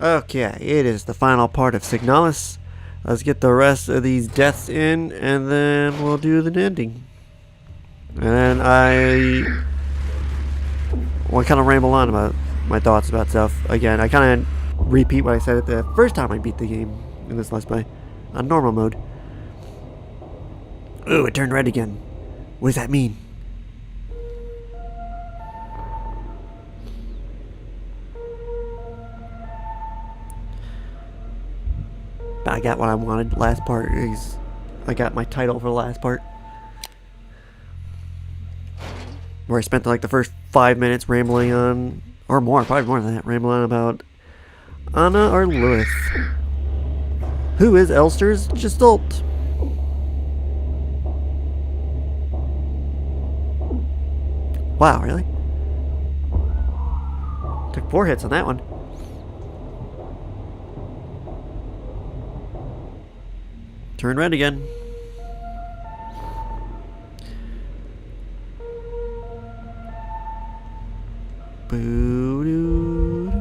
Okay, it is the final part of Signalis. Let's get the rest of these deaths in, and then we'll do the ending. And I kind of ramble on about my thoughts about stuff. Again, I kind of repeat what I said at the first time I beat the game in this Let's Play on normal mode. Ooh, it turned red again. What does that mean? But I got what I wanted. Last part is I got my title for the last part, where I spent like the first 5 minutes rambling on, or more, probably more than that, rambling on about Anna or Lilith. Who is Elster's Gestalt? Wow, really? Took 4 hits on that one. Turn red again. Boo-doo-doo-doo.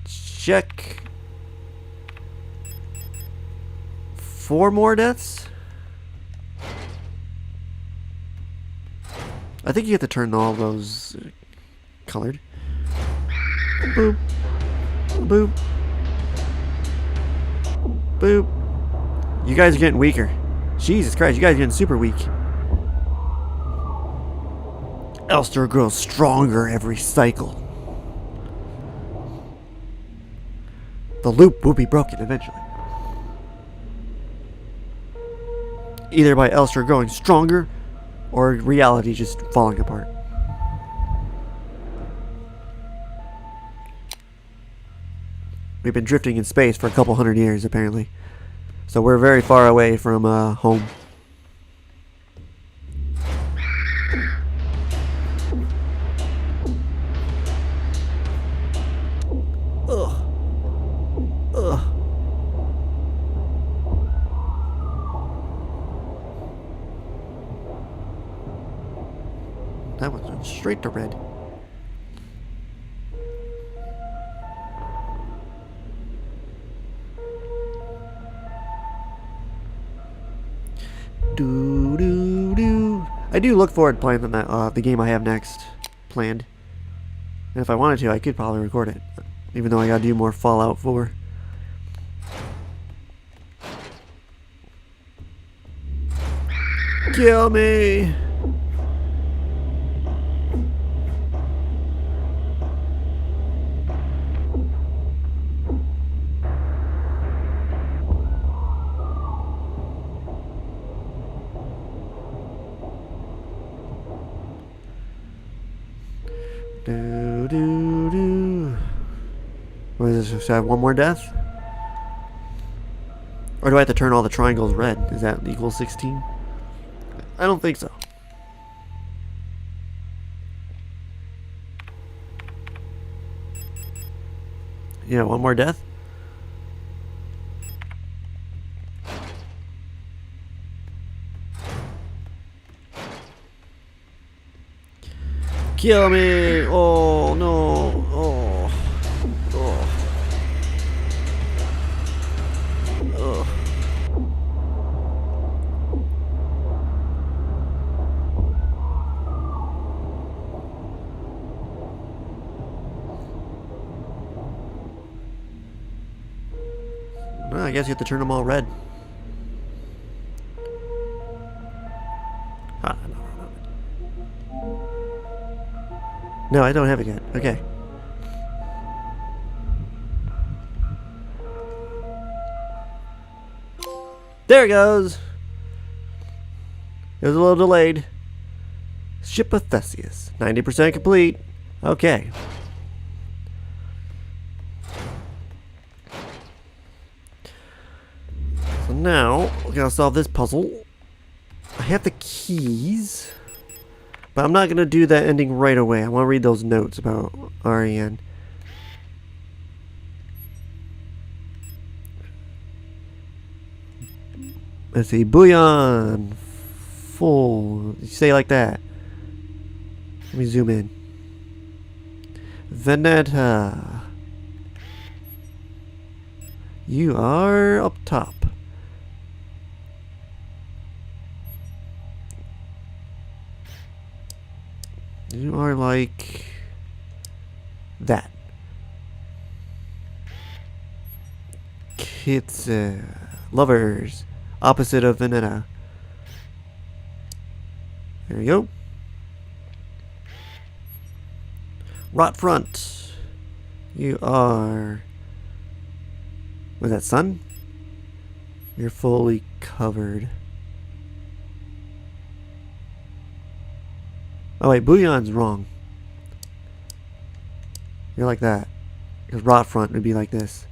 Check. 4 more deaths? I think you have to turn all those colored. Boop. Boop. Boop. You guys are getting weaker. Jesus Christ, you guys are getting super weak. Elster grows stronger every cycle. The loop will be broken eventually. Either by Elster growing stronger, or reality just falling apart. We've been drifting in space for a couple 100 years, apparently. So we're very far away from home. Ugh. Ugh. That one went straight to red. Do do do. I do look forward to playing the game I have next planned. And if I wanted to, I could probably record it, even though I gotta do more Fallout 4. Kill me! Do do do. What is this? Should I have one more death? Or do I have to turn all the triangles red? Is that equal 16? I don't think so. Yeah, one more death? Kill me! Oh no! Oh! Oh! Oh! Well, I guess you have to turn them all red. No, I don't have it yet. Okay. There it goes. It was a little delayed. Ship of Theseus. 90% complete. Okay. So now, we're going to solve this puzzle. I have the keys. But I'm not going to do that ending right away. I want to read those notes about REN. Let's see. Bouillon. Full. You say like that. Let me zoom in. Veneta. You are up top. You are like that. Kids, lovers, opposite of Veneta. There you go. Rot front. You are. Was that sun? You're fully covered. Oh wait, Bouillon's wrong. You're like that. Because rot front would be like this.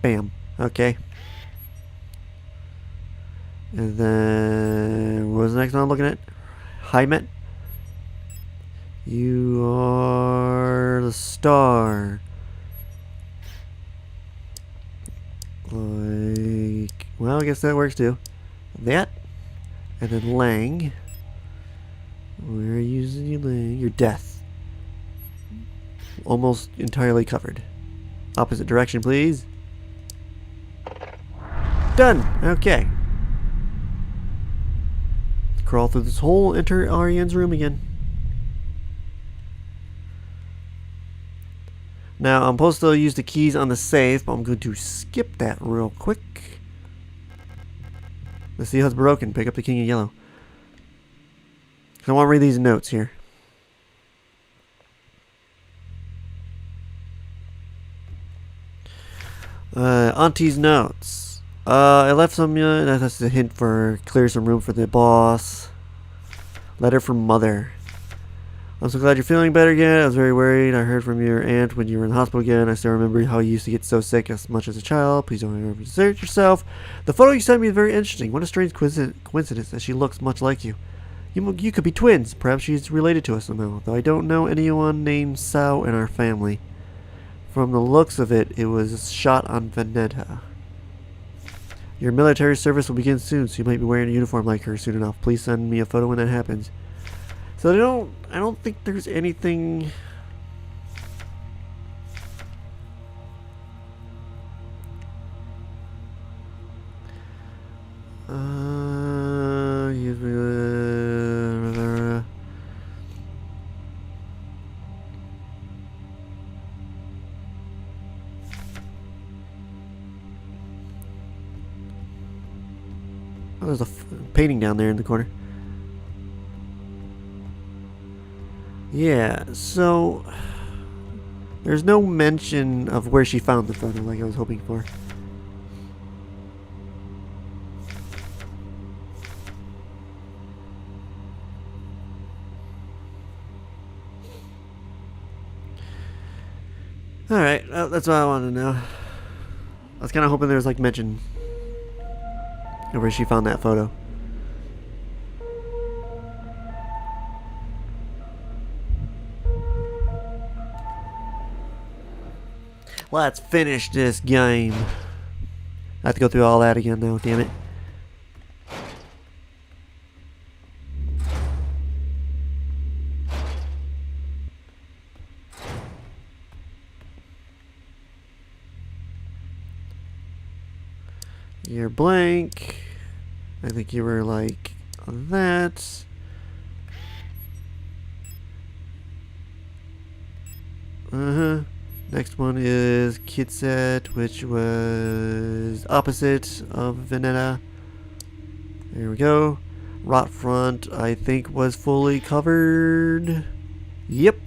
Bam. Okay. And then what was the next one I'm looking at? Hymet. You are the star. Like, well, I guess that works too. That. And then Lang. Where are you using your Lang? Your death. Almost entirely covered. Opposite direction, please. Done. Okay. Crawl through this hole, enter Ariane's room again. Now, I'm supposed to use the keys on the safe, but I'm going to skip that real quick. Let's see how it's broken. Pick up the King of Yellow. I want to read these notes here. Auntie's notes. I left some, that's a hint for clear some room for the boss. Letter from Mother. I'm so glad you're feeling better again. I was very worried. I heard from your aunt when you were in the hospital again. I still remember how you used to get so sick as much as a child. Please don't ever desert yourself. The photo you sent me is very interesting. What a strange coincidence that she looks much like you. You could be twins. Perhaps she's related to us somehow. Though I don't know anyone named Sao in our family. From the looks of it, it was shot on Veneta. Your military service will begin soon, so you might be wearing a uniform like her soon enough. Please send me a photo when that happens. So I don't think there's anything. Oh, there's a painting down there in the corner. Yeah, so there's no mention of where she found the photo like I was hoping for. Alright, that's what I wanted to know. I was kind of hoping there was like mention of where she found that photo. Let's finish this game. I have to go through all that again though, damn it. You're blank. I think you were like that. Next one is Kitset, which was opposite of Veneta. There we go. Rot front, I think, was fully covered. Yep.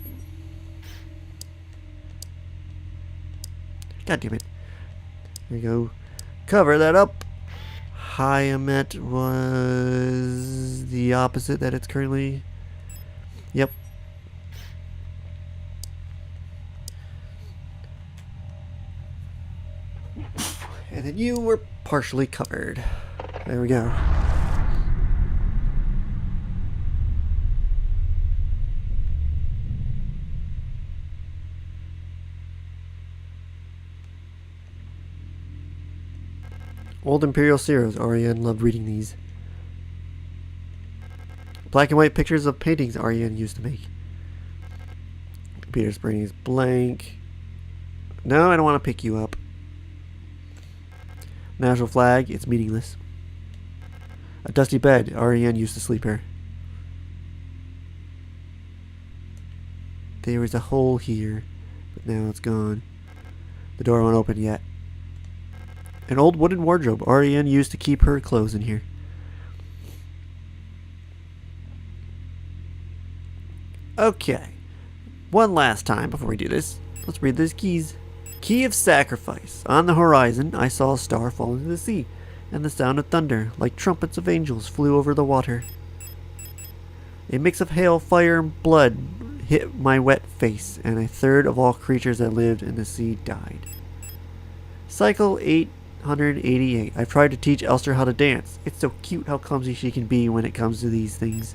God damn it. There we go. Cover that up. Hyamet was the opposite that it's currently. Yep. And then you were partially covered. There we go. Old Imperial Cereals. Ariane loved reading these. Black and white pictures of paintings Ariane used to make. Computer screen is blank. No, I don't want to pick you up. National flag, it's meaningless. A dusty bed, REN used to sleep here. There was a hole here, but now it's gone. The door won't open yet. An old wooden wardrobe, REN used to keep her clothes in here. Okay, one last time before we do this, let's read these keys. Key of Sacrifice. On the horizon, I saw a star fall into the sea, and the sound of thunder, like trumpets of angels, flew over the water. A mix of hail, fire, and blood hit my wet face, and a third of all creatures that lived in the sea died. Cycle 888. I've tried to teach Elster how to dance. It's so cute how clumsy she can be when it comes to these things.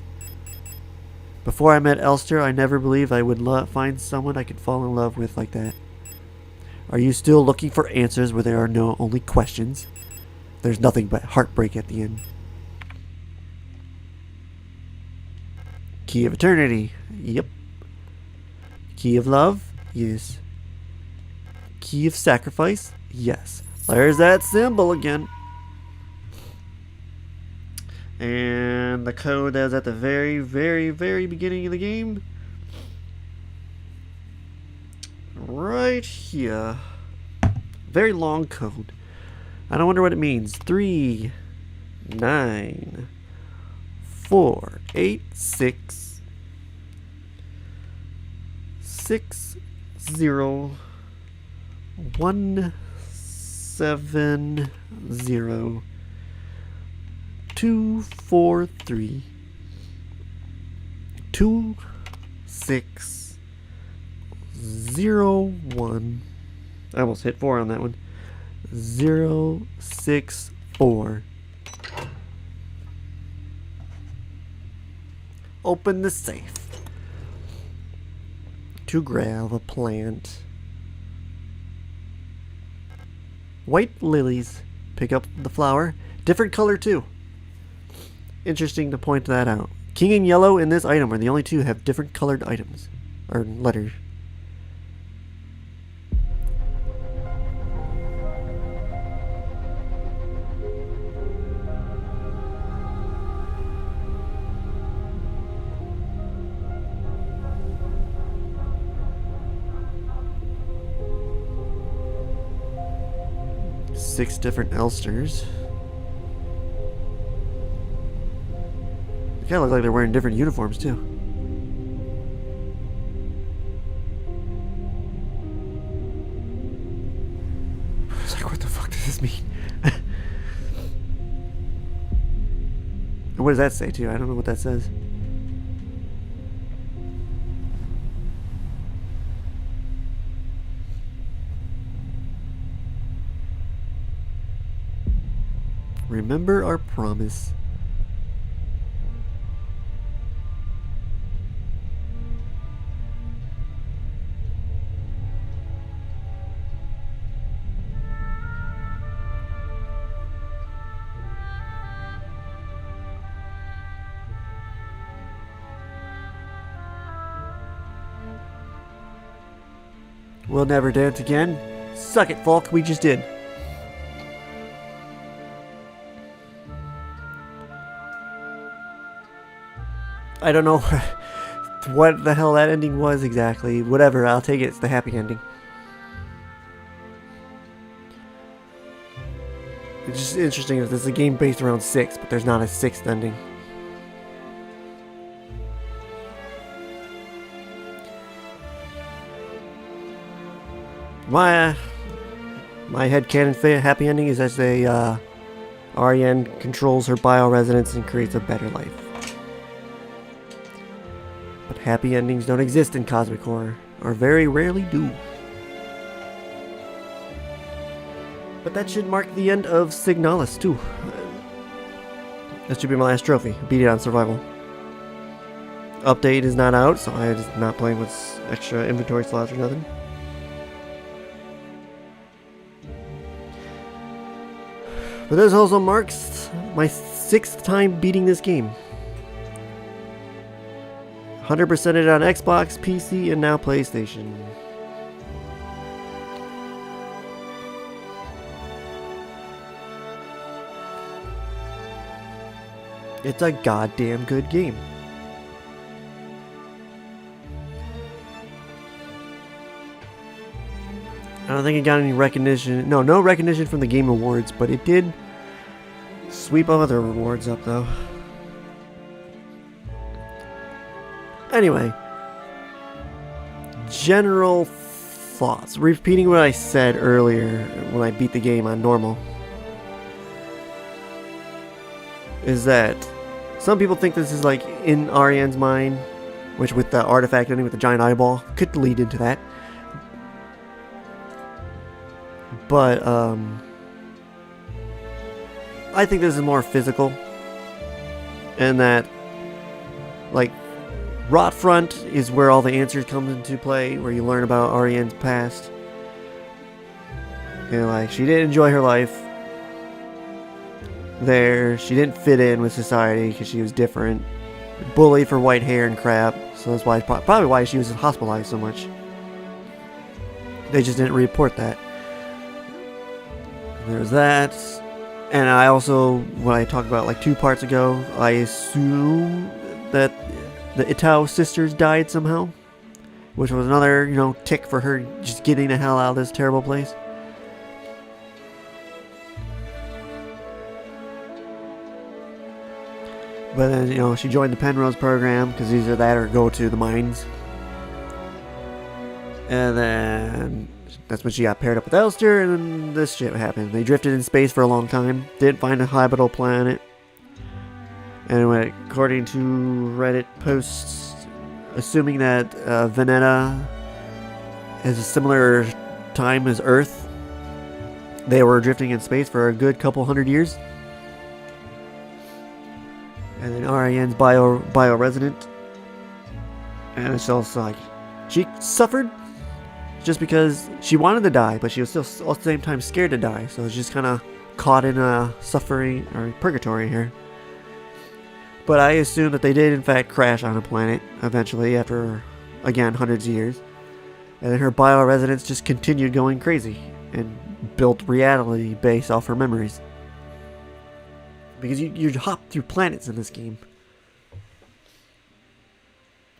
Before I met Elster, I never believed I would find someone I could fall in love with like that. Are you still looking for answers where there are no only questions? There's nothing but heartbreak at the end. Key of Eternity. Yep. Key of Love. Yes. Key of Sacrifice. Yes. There's that symbol again. And the code that was at the very, very, very beginning of the game. Right here. Very long code. I don't wonder what it means. 3, 9, 4, 8, 6, 6, 0, 1, 7, 0, 2, 4, 3, 2, 6, 0, 1. I almost hit 4 on that one. 0, 6, 4. Open the safe to grab a plant. White lilies. Pick up the flower. Different color too. Interesting to point that out. King and yellow in this item are the only two have different colored items or letters. Six different Elsters. They kind of look like they're wearing different uniforms too. It's like, what the fuck does this mean? And what does that say too? I don't know what that says. Remember our promise. We'll never dance again. Suck it, Falk. We just did. I don't know what the hell that ending was exactly. Whatever, I'll take it. It's the happy ending. It's just interesting that this is a game based around 6, but there's not a 6th ending. My headcanon happy ending is as REN controls her bioresonance and creates a better life. But happy endings don't exist in cosmic horror, or very rarely do. But that should mark the end of Signalis too. That should be my last trophy. Beat it on survival. Update is not out, so I'm just not playing with extra inventory slots or nothing. But this also marks my 6th time beating this game. 100% it on Xbox, PC, and now PlayStation. It's a goddamn good game. I don't think it got any recognition. No recognition from the Game Awards, but it did sweep other awards up, though. Anyway, general thoughts. Repeating what I said earlier when I beat the game on normal, is that some people think this is like in Ariane's mind, which with the artifact ending with the giant eyeball could lead into that. But I think this is more physical, and that like Rotfront is where all the answers come into play, where you learn about Ariane's past. And like, she didn't enjoy her life there. She didn't fit in with society because she was different, bullied for white hair and crap. So that's why, probably why she was hospitalized so much. They just didn't report that. There's that. And I also, when I talked about like 2 parts ago, I assume that the Itao sisters died somehow, which was another, tick for her just getting the hell out of this terrible place. But then, she joined the Penrose program because either that or go to the mines. And then that's when she got paired up with Elster, and then this shit happened. They drifted in space for a long time, didn't find a habitable planet. Anyway, according to Reddit posts, assuming that Veneta has a similar time as Earth, they were drifting in space for a good couple hundred years. And then Ariane's bio-resident. And it's also like, she suffered just because she wanted to die, but she was still at the same time scared to die. So it's just kind of caught in a suffering or purgatory here. But I assume that they did in fact crash on a planet eventually after, again, hundreds of years. And then her bio-residence just continued going crazy and built reality based off her memories. Because you hop through planets in this game.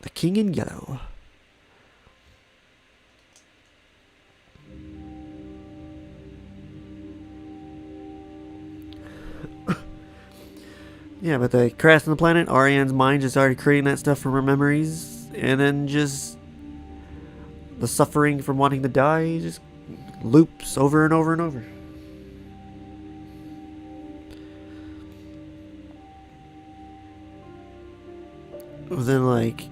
The King in Yellow. Yeah, but they crashed on the planet. Ariane's mind just started creating that stuff from her memories. And then just the suffering from wanting to die just loops over and over and over. Then like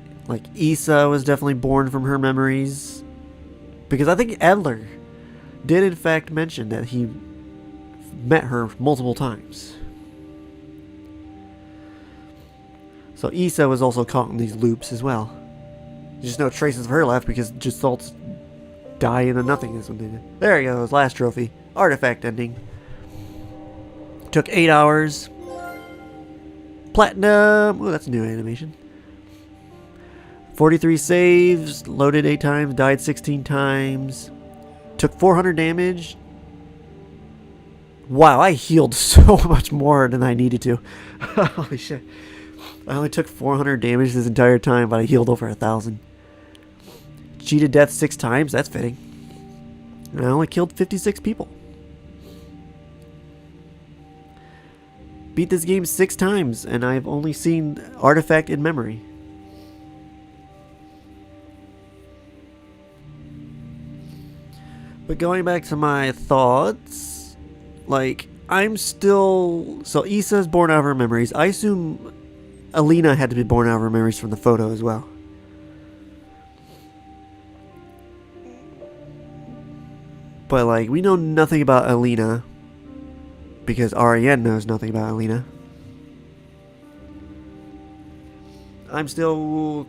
Issa was definitely born from her memories. Because I think Adler did in fact mention that he met her multiple times. So Issa was also caught in these loops as well. There's just no traces of her left because just salts die into nothingness when they did. There he goes, last trophy. Artifact ending. Took 8 hours. Platinum. Oh, that's a new animation. 43 saves. Loaded 8 times. Died 16 times. Took 400 damage. Wow, I healed so much more than I needed to. Holy shit. I only took 400 damage this entire time, but I healed over 1,000. Cheated death 6 times, that's fitting. And I only killed 56 people. Beat this game 6 times, and I've only seen Artifact in memory. But going back to my thoughts, like, I'm still... So Issa's born out of her memories. I assume Alina had to be born out of her memories from the photo as well. But like, we know nothing about Alina because Ariane knows nothing about Alina. I'm still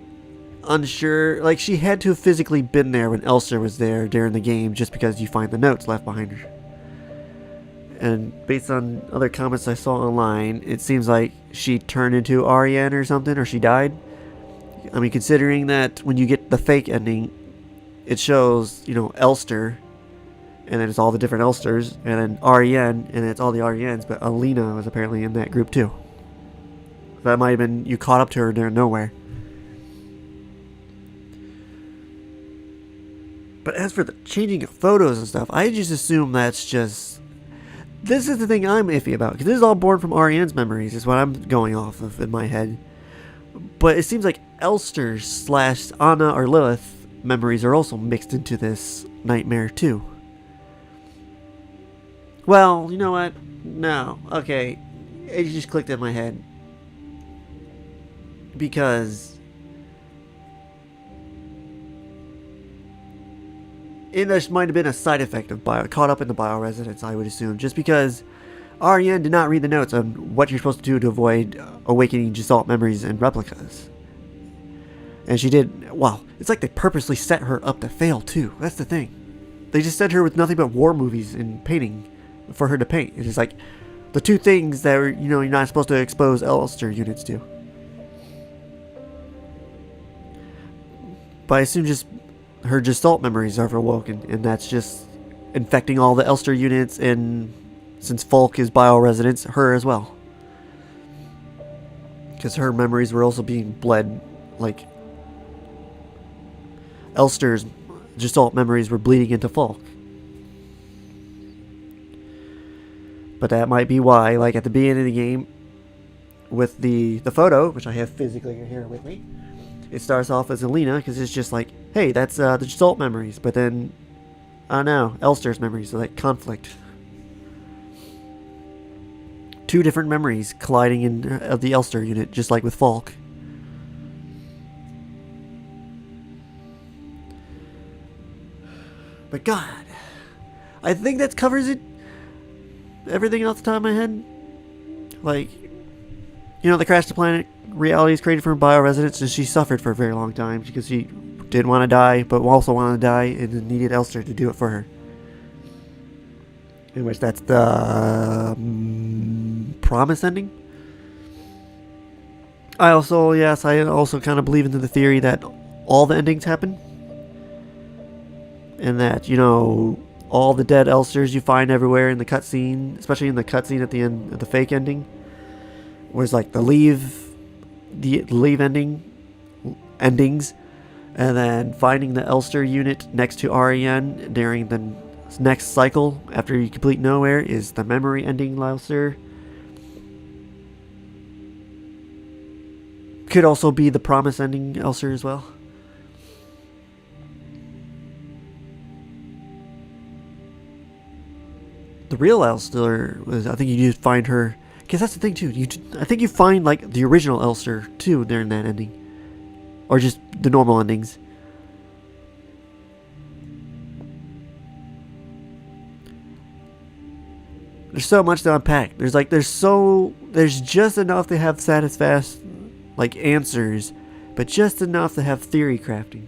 unsure. Like, she had to have physically been there when Elsa was there during the game just because you find the notes left behind her. And based on other comments I saw online, it seems like she turned into Ariane or something, or she died. I mean, considering that when you get the fake ending, it shows, you know, Elster, and then it's all the different Elsters, and then REN, and it's all the RENs, but Alina was apparently in that group too. That might have been, you caught up to her during Nowhere. But as for the changing of photos and stuff, I just assume that's just... This is the thing I'm iffy about, because this is all born from REN's memories, is what I'm going off of in my head. But it seems like Elster / Anna or Lilith memories are also mixed into this nightmare too. Well, you know what? No. Okay. It just clicked in my head. Because... it might have been a side effect of caught up in the bioresonance, I would assume. Just because REN did not read the notes on what you're supposed to do to avoid awakening Gestalt memories and replicas. And she did... Well, it's like they purposely set her up to fail, too. That's the thing. They just sent her with nothing but war movies and painting for her to paint. It's just like the two things that are, you know, you're not supposed to expose Elster units to. But I assume just her Gestalt memories are awoken, and that's just infecting all the Elster units, and since Falk is bioresonance, her as well. Because her memories were also being bled, like Elster's Gestalt memories were bleeding into Falk. But that might be why, like at the beginning of the game, with the photo, which I have physically here with me, it starts off as Alina, because it's just like, hey, that's the Gestalt memories, but then, oh no, Elster's memories, so like conflict. Two different memories colliding in the Elster unit, just like with Falk. But God, I think that covers it. Everything off the top of my head. Like, you know, the Crash the Planet reality is created from bioresonance, and she suffered for a very long time because she didn't want to die, but also wanted to die, and needed Elster to do it for her. In which that's the promise ending. I also kind of believe in the theory that all the endings happen. And that, you know, all the dead Elsters you find everywhere in the cutscene, especially in the cutscene at the end of the fake ending, was like the leave endings, and then finding the Elster unit next to REN during the next cycle after you complete Nowhere is the memory ending Elster. Could also be the promise ending Elster as well. The real Elster was, I think you just find her, because that's the thing too. I think you find like the original Elster too during that ending, or just the normal endings. There's so much to unpack. There's just enough to have satisfactory like answers, but just enough to have theory crafting.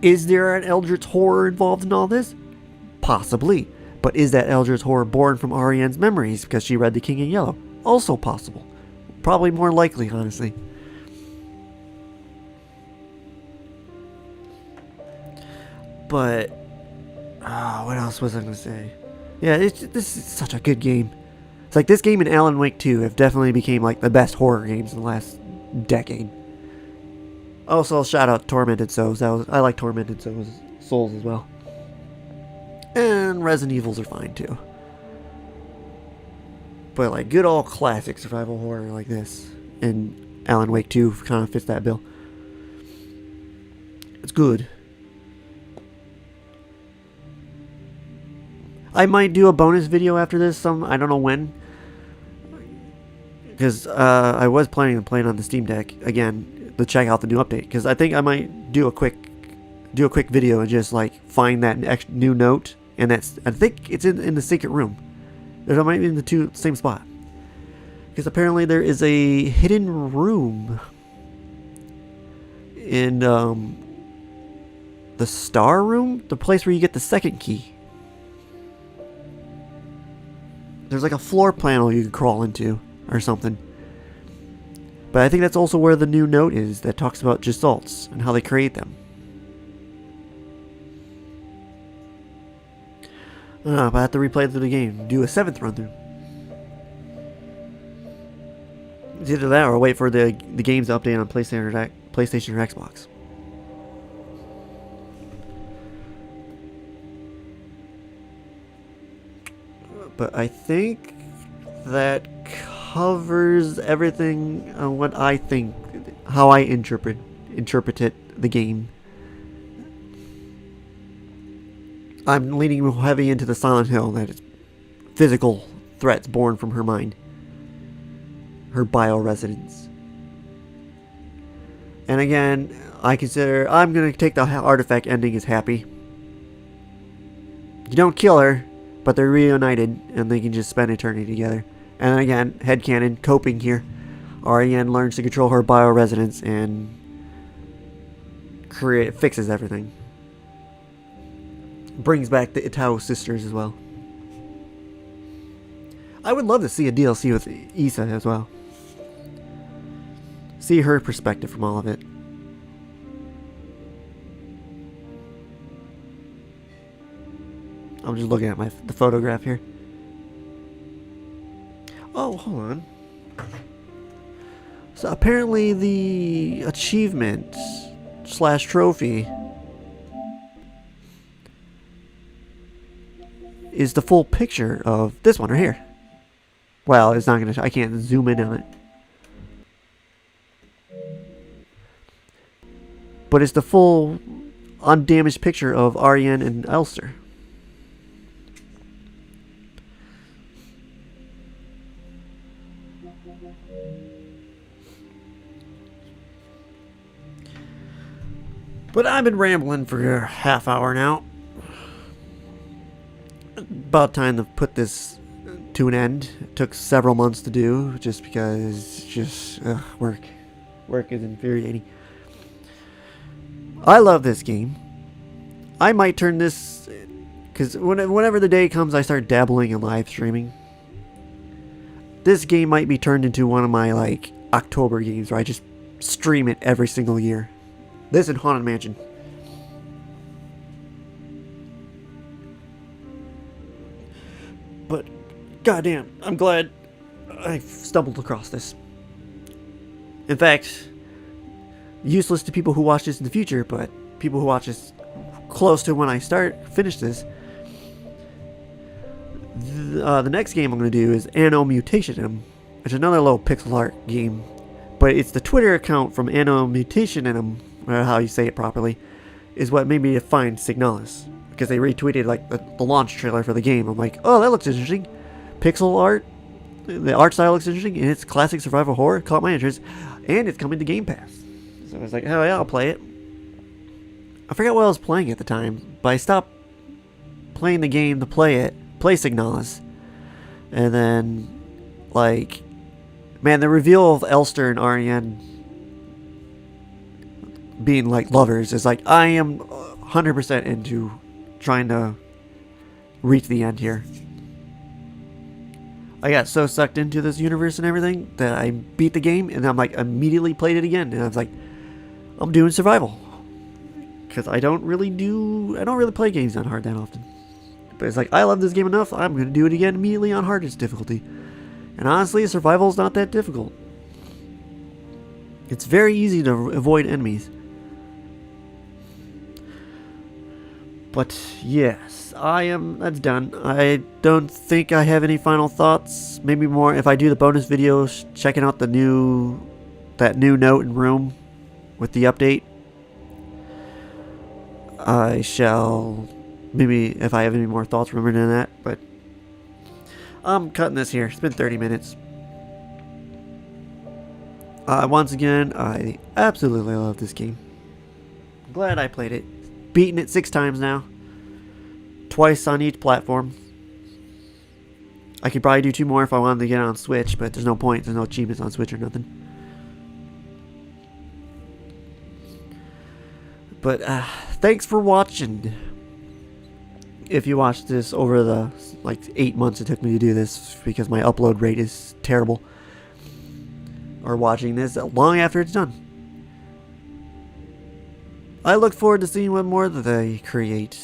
Is there an Eldritch horror involved in all this? Possibly. But is that Eldritch horror born from REN's memories because she read The King in Yellow? Also possible. Probably more likely, honestly. But, what else was I going to say? Yeah, this is such a good game. It's like this game and Alan Wake 2 have definitely became like the best horror games in the last decade. Also, shout out Tormented Souls. I like Tormented Souls as well. And Resident Evils are fine too. But like good old classic survival horror like this, and Alan Wake 2 kind of fits that bill. It's good. I might do a bonus video after this. I don't know when. Because I was planning on playing on the Steam Deck again to check out the new update, because I think I might do a quick video and just like find that new note, and I think it's in the secret room. It might be in the same spot, because apparently there is a hidden room in the star room, the place where you get the second key. There's like a floor panel you can crawl into or something. But I think that's also where the new note is that talks about gestalts and how they create them. But I have to replay through the game, do a 7th run through. It's either that or wait for the game's update on PlayStation or Xbox. But I think that covers everything on what I think, how I interpret the game. I'm leaning heavy into the Silent Hill, that is physical threats born from her mind, her bioresonance. And again, I'm going to take the artifact ending as happy. You don't kill her, but they're reunited and they can just spend eternity together. And again, headcanon, coping here. Ariane learns to control her bioresonance and fixes everything. Brings back the Itao sisters as well. I would love to see a DLC with Issa as well. See her perspective from all of it. I'm just looking at the photograph here. Oh, hold on. So apparently the achievement / trophy is the full picture of this one right here. Well, it's not gonna. I can't zoom in on it. But it's the full undamaged picture of Ariane and Elster. But I've been rambling for a half hour now. About time to put this to an end. It took several months to do just because work is infuriating. I love this game. I might turn this, because whenever the day comes I start dabbling in live streaming. This game might be turned into one of my October games where I just stream it every single year. This and Haunted Mansion. But goddamn, I'm glad I stumbled across this. In fact, useless to people who watch this in the future, but people who watch this close to when I finish this. The next game I'm going to do is Anno Mutationum, which is another little pixel art game. But it's the Twitter account from Anno Mutationum, or how you say it properly, is what made me find Signalis. Because they retweeted the launch trailer for the game. I'm like, oh, that looks interesting. Pixel art, the art style looks interesting, and it's classic survival horror, caught my interest, and it's coming to Game Pass. So I was like, oh yeah, I'll play it. I forgot what I was playing at the time, but I stopped playing the game to play Signalis. And then, man, the reveal of Elster and Ariane being lovers is I am 100% into trying to reach the end here. I got so sucked into this universe and everything that I beat the game and I'm immediately played it again, and I was I'm doing survival because I don't really play games on hard that often. But it's I love this game enough, I'm gonna do it again immediately on hardest difficulty. And honestly, survival is not that difficult. It's very easy to avoid enemies. But yes, that's done. I don't think I have any final thoughts. Maybe more if I do the bonus videos checking out that new note and room with the update. I shall, maybe if I have any more thoughts, remember doing that. But I'm cutting this here. It's been 30 minutes. Once again, I absolutely love this game. I'm glad I played it. Beaten it 6 times now. Twice on each platform. I could probably do 2 more if I wanted to get it on Switch, but there's no point. There's no achievements on Switch or nothing. But thanks for watching. If you watched this over the 8 months it took me to do this, because my upload rate is terrible. or watching this long after it's done. I look forward to seeing what more that they create.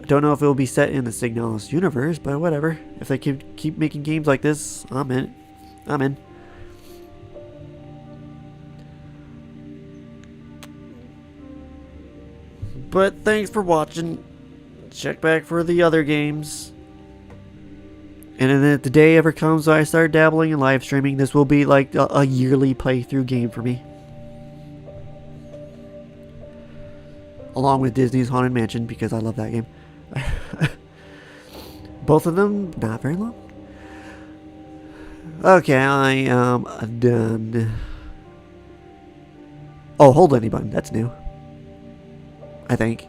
I don't know if it will be set in the Signalis universe, but whatever. If they keep making games like this, I'm in. I'm in. But thanks for watching. Check back for the other games. And then if the day ever comes I start dabbling in live streaming, this will be like a yearly playthrough game for me. Along with Disney's Haunted Mansion, because I love that game. Both of them, not very long. Okay, I am done. Oh, hold any button. That's new. I think.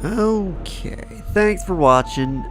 Okay, thanks for watching.